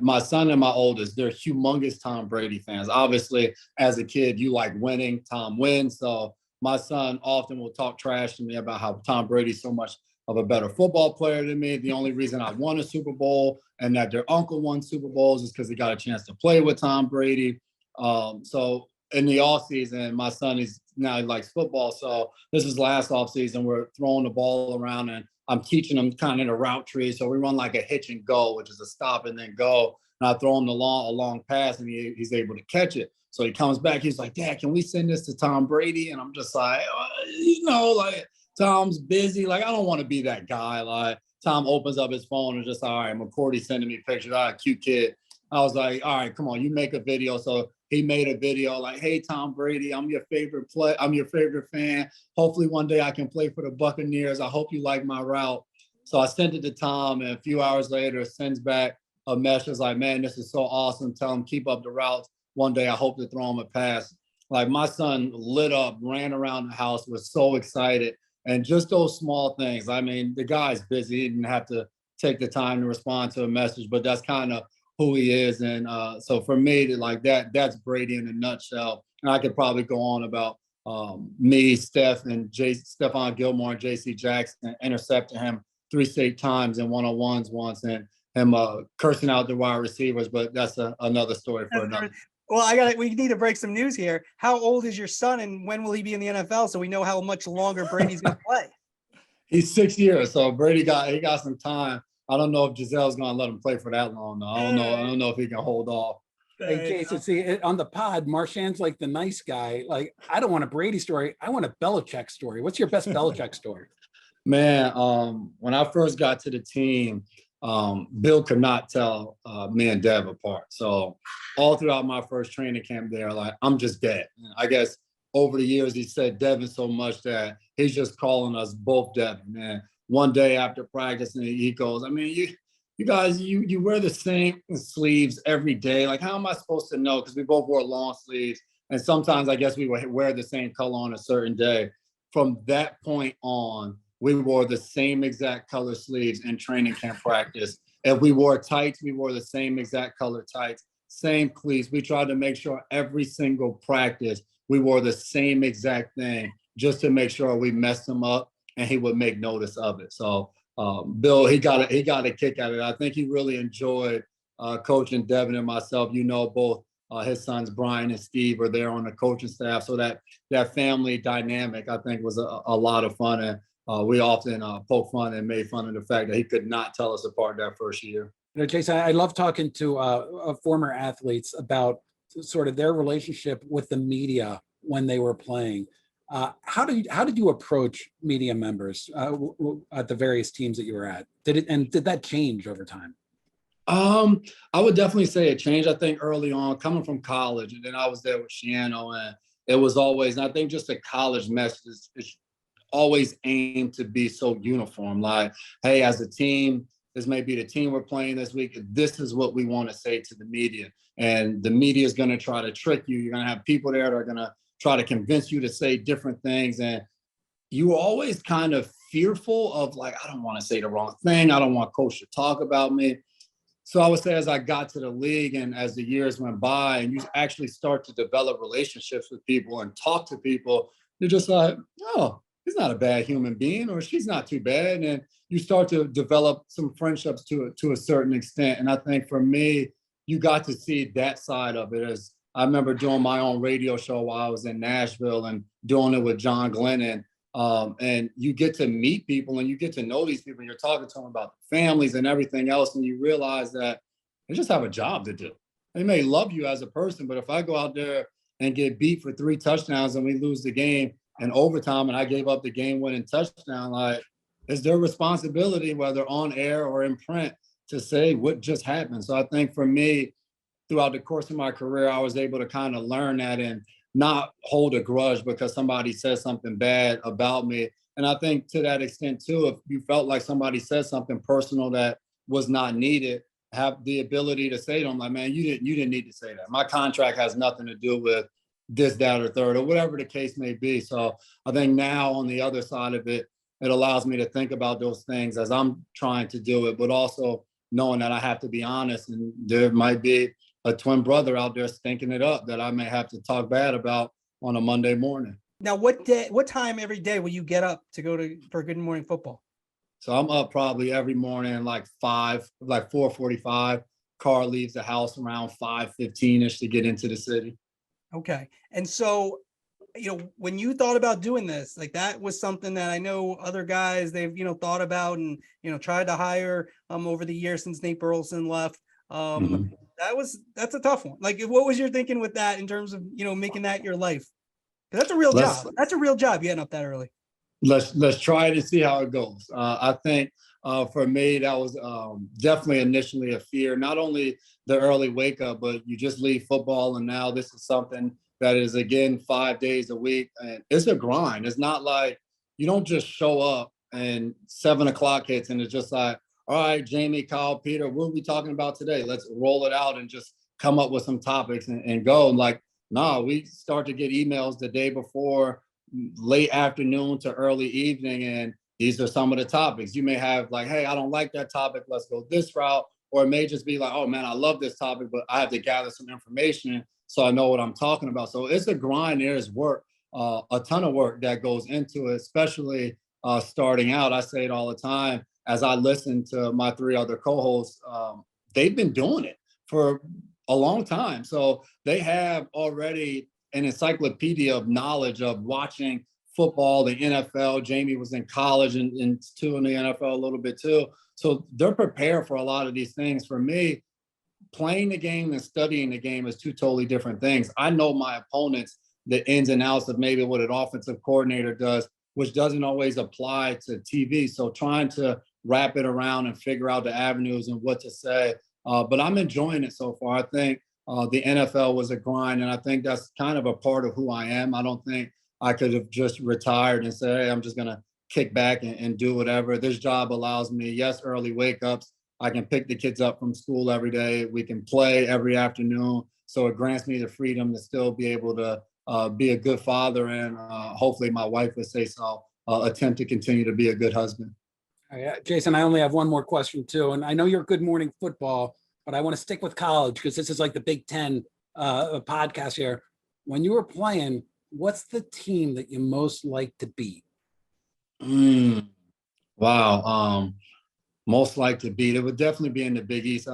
my son and my oldest. They're humongous Tom Brady fans. Obviously, as a kid, you like winning. Tom wins. So my son often will talk trash to me about how Tom Brady's so much of a better football player than me. The only reason I won a Super Bowl and that their uncle won Super Bowls is because he got a chance to play with Tom Brady. So in the off season, my son he likes football. So this is last off season. We're throwing the ball around and I'm teaching him kind of the route tree. So we run like a hitch and go, which is a stop and then go. And I throw him a long pass and he's able to catch it. So he comes back. He's like, Dad, can we send this to Tom Brady? And I'm just like, like Tom's busy. Like, I don't want to be that guy. Like, Tom opens up his phone and just, all right, McCourty sending me pictures. All right, cute kid. I was like, all right, come on, you make a video. So he made a video like, hey, Tom Brady, I'm your favorite fan. Hopefully one day I can play for the Buccaneers. I hope you like my route. So I sent it to Tom, and a few hours later, sends back a message like, man, this is so awesome. Tell him keep up the routes. one day I hope to throw him a pass. Like my son lit up, ran around the house, was so excited. And just those small things. I mean, the guy's busy. He didn't have to take the time to respond to a message, but that's kind of who he is. And so for me, like that's Brady in a nutshell. And I could probably go on about me, Steph, and Stephon Gilmore and J.C. Jackson intercepting him 3 straight times in one-on-ones once, and him cursing out the wide receivers. But that's another story for another. Well, we need to break some news here. How old is your son, and when will he be in the NFL, so we know how much longer Brady's going to play? He's 6 years, so Brady got some time. I don't know if Giselle's going to let him play for that long. Though. I don't know if he can hold off. Hey, Jason, see, on the pod, Marchand's like the nice guy. Like, I don't want a Brady story. I want a Belichick story. What's your best Belichick story? Man, when I first got to the team, Bill could not tell me and Dev apart. So all throughout my first training camp there, like, I'm just dead. I guess over the years, he said Devin so much that he's just calling us both Devin. And one day after practice, and he goes, I mean, you guys, you wear the same sleeves every day. Like, how am I supposed to know? Because we both wore long sleeves. And sometimes I guess we would wear the same color on a certain day. From that point on, we wore the same exact color sleeves in training camp practice. If we wore tights, we wore the same exact color tights, same cleats. We tried to make sure every single practice, we wore the same exact thing just to make sure we messed him up and he would make notice of it. So Bill, he got a kick out of it. I think he really enjoyed coaching Devin and myself. You know, both his sons, Brian and Steve, are there on the coaching staff. So that family dynamic, I think, was a lot of fun. And we often poke fun and made fun of the fact that he could not tell us apart that first year. You know, Jason, I love talking to former athletes about sort of their relationship with the media when they were playing. How did you approach media members at the various teams that you were at? Did that change over time? I would definitely say it changed. I think early on, coming from college, and then I was there with Schiano, and it was always, and I think just the college message is always aimed to be so uniform. Like, hey, as a team, this may be the team we're playing this week. This is what we want to say to the media. And the media is going to try to trick you. You're going to have people there that are going to try to convince you to say different things. And you were always kind of fearful of, like, I don't want to say the wrong thing. I don't want coach to talk about me. So I would say as I got to the league and as the years went by and you actually start to develop relationships with people and talk to people, you're just like, oh, he's not a bad human being, or she's not too bad. And you start to develop some friendships to a certain extent. And I think for me, you got to see that side of it. As I remember doing my own radio show while I was in Nashville and doing it with John Glennon. And you get to meet people and you get to know these people. And you're talking to them about the families and everything else. And you realize that they just have a job to do. They may love you as a person, but if I go out there and get beat for 3 touchdowns and we lose the game in overtime and I gave up the game-winning touchdown, like, it's their responsibility, whether on air or in print, to say what just happened. So I think for me, throughout the course of my career, I was able to kind of learn that and not hold a grudge because somebody said something bad about me. And I think to that extent too, if you felt like somebody said something personal that was not needed, have the ability to say to them, like, man, you didn't need to say that. My contract has nothing to do with this, that, or third, or whatever the case may be. So I think now on the other side of it, it allows me to think about those things as I'm trying to do it, but also knowing that I have to be honest, and there might be a twin brother out there stinking it up that I may have to talk bad about on a Monday morning. Now, what time every day will you get up to go for Good Morning Football? So I'm up probably every morning, like 4:45. Car leaves the house around 5:15-ish to get into the city. Okay. And so, when you thought about doing this, like, that was something that I know other guys, they've, thought about and, tried to hire over the years since Nate Burleson left. That's a tough one. Like, what was your thinking with that in terms of, making that your life? Because that's a real job. That's a real job getting up that early. Let's try it and see how it goes. I think for me, that was definitely initially a fear, not only the early wake up, but you just leave football. And now this is something that is, again, 5 days a week. And it's a grind. It's not like you don't just show up and 7 o'clock hits and it's just like, all right, Jamie, Kyle, Peter, what are we talking about today? Let's roll it out and just come up with some topics and go. Like, no, we start to get emails the day before, late afternoon to early evening, and these are some of the topics. You may have like, hey, I don't like that topic, let's go this route. Or it may just be like, oh man, I love this topic, but I have to gather some information so I know what I'm talking about. So it's a grind. There's work, a ton of work that goes into it, especially starting out. I say it all the time as I listen to my three other co-hosts. They've been doing it for a long time. So they have already an encyclopedia of knowledge of watching football, the NFL. Jamie was in college and too in the NFL a little bit too. So they're prepared for a lot of these things. For me, playing the game and studying the game is two totally different things. I know my opponents, the ins and outs of maybe what an offensive coordinator does, which doesn't always apply to TV. So trying to wrap it around and figure out the avenues and what to say. But I'm enjoying it so far. I think the NFL was a grind, and I think that's kind of a part of who I am. I don't think I could have just retired and said, hey, I'm just going to kick back and do whatever. This job allows me, yes, early wake ups. I can pick the kids up from school every day. We can play every afternoon. So it grants me the freedom to still be able to be a good father, and hopefully my wife would say so, attempt to continue to be a good husband. Jason, I only have one more question too. And I know you're Good Morning Football, but I want to stick with college because this is like the Big Ten podcast here. When you were playing, what's the team that you most like to beat? Wow. Most like to beat. It would definitely be in the Big East.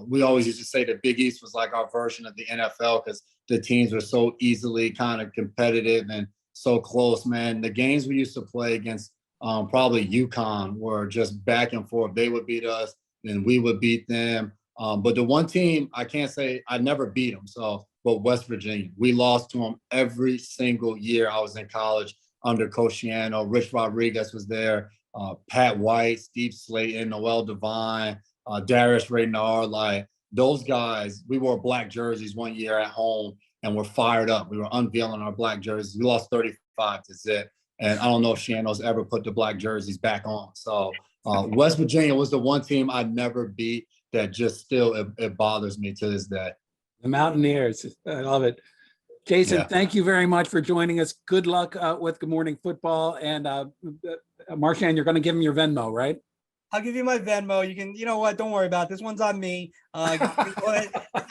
We always used to say the Big East was like our version of the NFL because the teams were so easily kind of competitive and so close, man. The games we used to play against probably UConn were just back and forth. They would beat us, and we would beat them. But the one team, I can't say I never beat them. But West Virginia, we lost to them every single year I was in college under Coach Schiano. Rich Rodriguez was there. Pat White, Steve Slayton, Noel Devine, Darius Reynard, like those guys, we wore black jerseys one year at home and we're fired up. We were unveiling our black jerseys. We lost 35-0. And I don't know if Schiano's ever put the black jerseys back on. So West Virginia was the one team I never beat that just still, it bothers me to this day. The Mountaineers. I love it. Jason, Thank you very much for joining us. Good luck with Good Morning Football. And Marchand, you're going to give him your Venmo, right? I'll give you my Venmo. You can, you know what? Don't worry about it. This one's on me. I've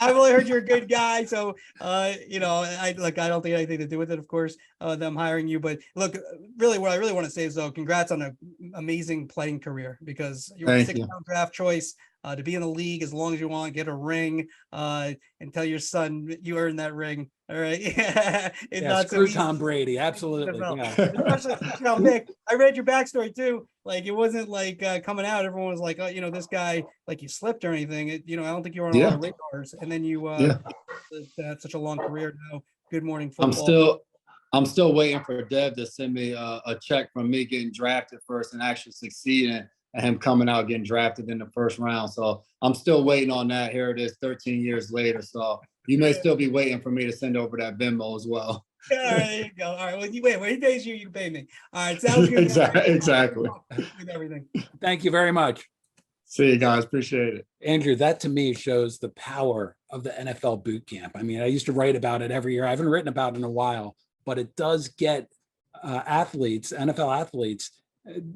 only heard you're a good guy. So, I don't think anything to do with it, of course, them hiring you. But look, really, what I really want to say is, though, congrats on an amazing playing career because you were a 6th-round draft choice. To be in the league as long as you want, get a ring, and tell your son you earned that ring. All right. It's not screw so Tom Brady. Absolutely. Yeah. Especially, Nick, I read your backstory too. Like it wasn't like coming out. Everyone was like, oh, this guy, like you slipped or anything. I don't think you were on a lot of radars. And then you had such a long career now. Good Morning Football. I'm still waiting for Dev to send me a check from me getting drafted first and actually succeeding. And him coming out getting drafted in the first round. So I'm still waiting on that. Here it is 13 years later. So you may still be waiting for me to send over that Venmo as well. All right, there you go. All right. Well, when he pays you, you pay me. All right. Sounds good. Exactly. With everything. Thank you very much. See you guys. Appreciate it. Andrew, that to me shows the power of the NFL boot camp. I mean, I used to write about it every year. I haven't written about it in a while, but it does get NFL athletes,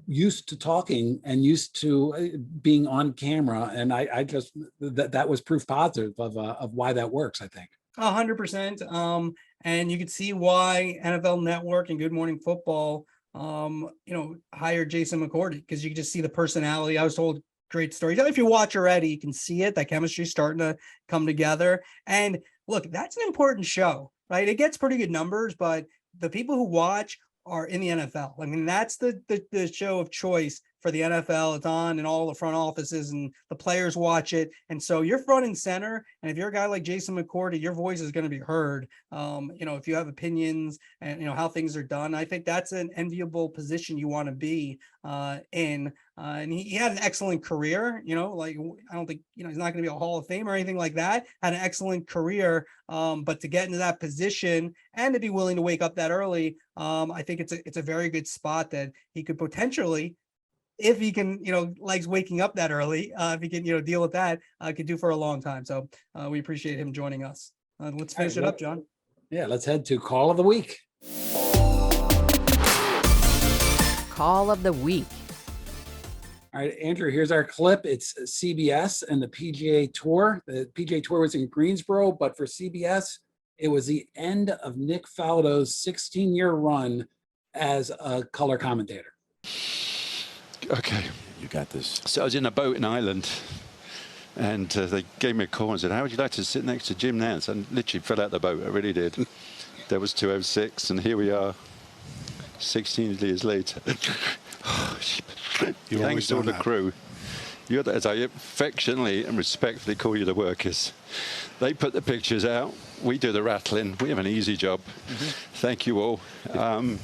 used to talking and used to being on camera. And I just, that was proof positive of why that works, I think. 100%. And you could see why NFL Network and Good Morning Football, hired Jason McCourty, because you could just see the personality. I was told great stories. If you watch already, you can see it. That chemistry starting to come together. And look, that's an important show, right? It gets pretty good numbers, but the people who watch are in the NFL. I mean, that's the show of choice for the NFL. It's on in all the front offices and the players watch it. And so you're front and center. And if you're a guy like Jason McCourty, your voice is going to be heard. If you have opinions and, how things are done, I think that's an enviable position you want to be in. And he had an excellent career, I don't think, he's not going to be a Hall of Fame or anything like that. Had an excellent career. But to get into that position and to be willing to wake up that early, I think it's a very good spot that he could potentially if he can, likes waking up that early, if he can, deal with that, could do for a long time. So we appreciate him joining us. Let's finish it up, John. Yeah, let's head to Call of the Week. Call of the week. All right, Andrew, here's our clip. It's CBS and the PGA Tour. The PGA Tour was in Greensboro, but for CBS, it was the end of Nick Faldo's 16-year run as a color commentator. Okay. You got this. So I was in a boat in Ireland, and they gave me a call and said, how would you like to sit next to Jim Nantz? And literally fell out the boat. I really did. That was 2:06, and here we are 16 years later. Thanks to all the crew. You're the, as I affectionately and respectfully call you, the workers. They put the pictures out. We do the rattling. We have an easy job. Thank you all. I'm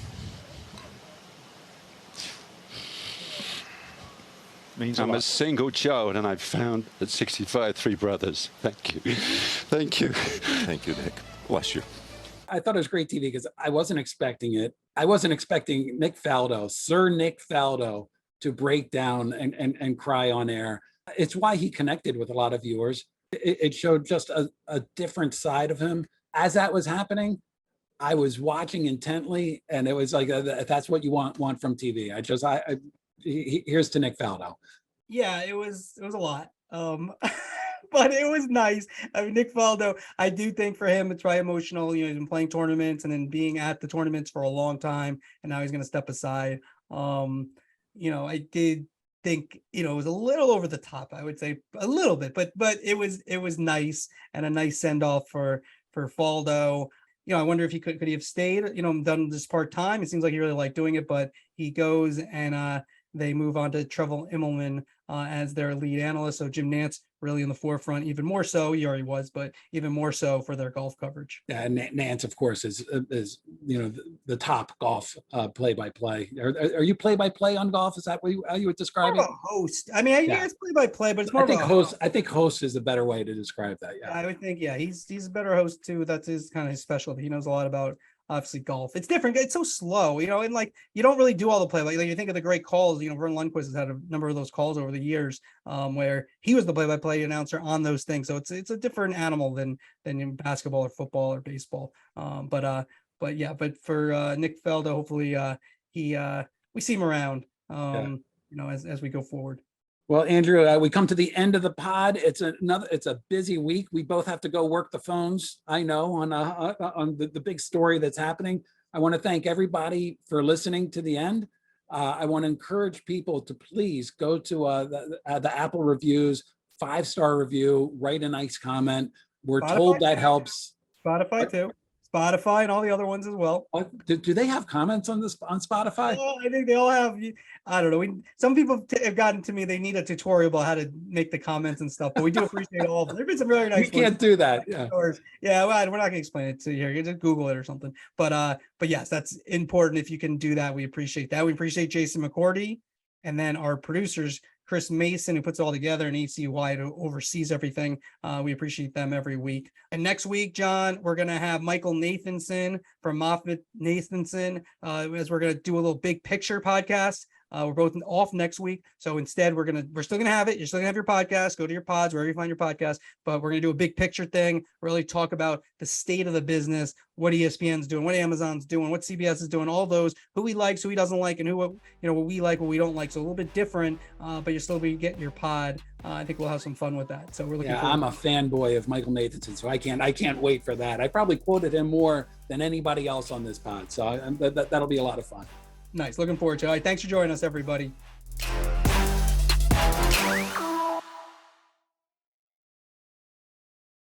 a single child, and I found at 65 3 brothers. Thank you. Thank you. Thank you, Nick. Bless you. I thought it was great TV because I wasn't expecting it. I wasn't expecting Nick Faldo, Sir Nick Faldo, to break down and cry on air. It's why he connected with a lot of viewers. It showed just a different side of him. As that was happening, I was watching intently, and it was like, that's what you want from TV. Here's to Nick Faldo. Yeah, it was a lot. But it was nice. I mean, Nick Faldo, I do think for him, it's probably emotional. He's been playing tournaments and then being at the tournaments for a long time, and now he's going to step aside. I did think, it was a little over the top, I would say a little bit, but it was nice and a nice send off for Faldo. I wonder if he could he have stayed, done this part-time. It seems like he really liked doing it, but he goes and they move on to Trevor Immelman as their lead analyst. So Jim Nantz really in the forefront, even more so. He already was, but even more so for their golf coverage. Yeah, Nantz, of course, is the top golf play-by-play. Are you play-by-play on golf? Is that how you would describe it? A host. I mean, it's play-by-play, but it's more. I think host is a better way to describe that. Yeah, I would think. Yeah, he's a better host too. That's his kind of his specialty. He knows a lot about. Obviously golf. It's different. It's so slow, and like you don't really do all the play. Like you think of the great calls, Vern Lundquist has had a number of those calls over the years where he was the play-by-play announcer on those things. So it's a different animal than in basketball or football or baseball. But for Nick Faldo, hopefully we see him around as we go forward. Well, Andrew, we come to the end of the pod. It's a busy week. We both have to go work the phones. I know on the big story that's happening. I want to thank everybody for listening to the end. I want to encourage people to please go to the Apple reviews, 5-star review, write a nice comment. We're told that helps. Spotify too. Spotify and all the other ones as well. Do they have comments on Spotify? Well, I think they all have. I don't know. Some people have gotten to me. They need a tutorial about how to make the comments and stuff, but we do appreciate all of them. There've been some very nice. You can't do that. Yeah. Yeah. Well, we're not going to explain it to you here. You just Google it or something. But yes, that's important. If you can do that, we appreciate that. We appreciate Jason McCourty, and then our producers, Chris Mason, who puts it all together, and ACY, who oversees everything. We appreciate them every week. And next week, John, we're going to have Michael Nathanson from Moffitt Nathanson, as we're going to do a little big picture podcast. We're both off next week. So instead, we're still going to have it. You're still going to have your podcast. Go to your pods, wherever you find your podcast. But we're going to do a big picture thing, really talk about the state of the business, what ESPN's doing, what Amazon's doing, what CBS is doing, all those, who he likes, who he doesn't like, and what we like, what we don't like. So a little bit different, but you're still be getting your pod. I think we'll have some fun with that. So we're looking forward. I'm a fanboy of Michael Nathanson, so I can't wait for that. I probably quoted him more than anybody else on this pod. So that'll be a lot of fun. Nice. Looking forward to it. All right, thanks for joining us, everybody.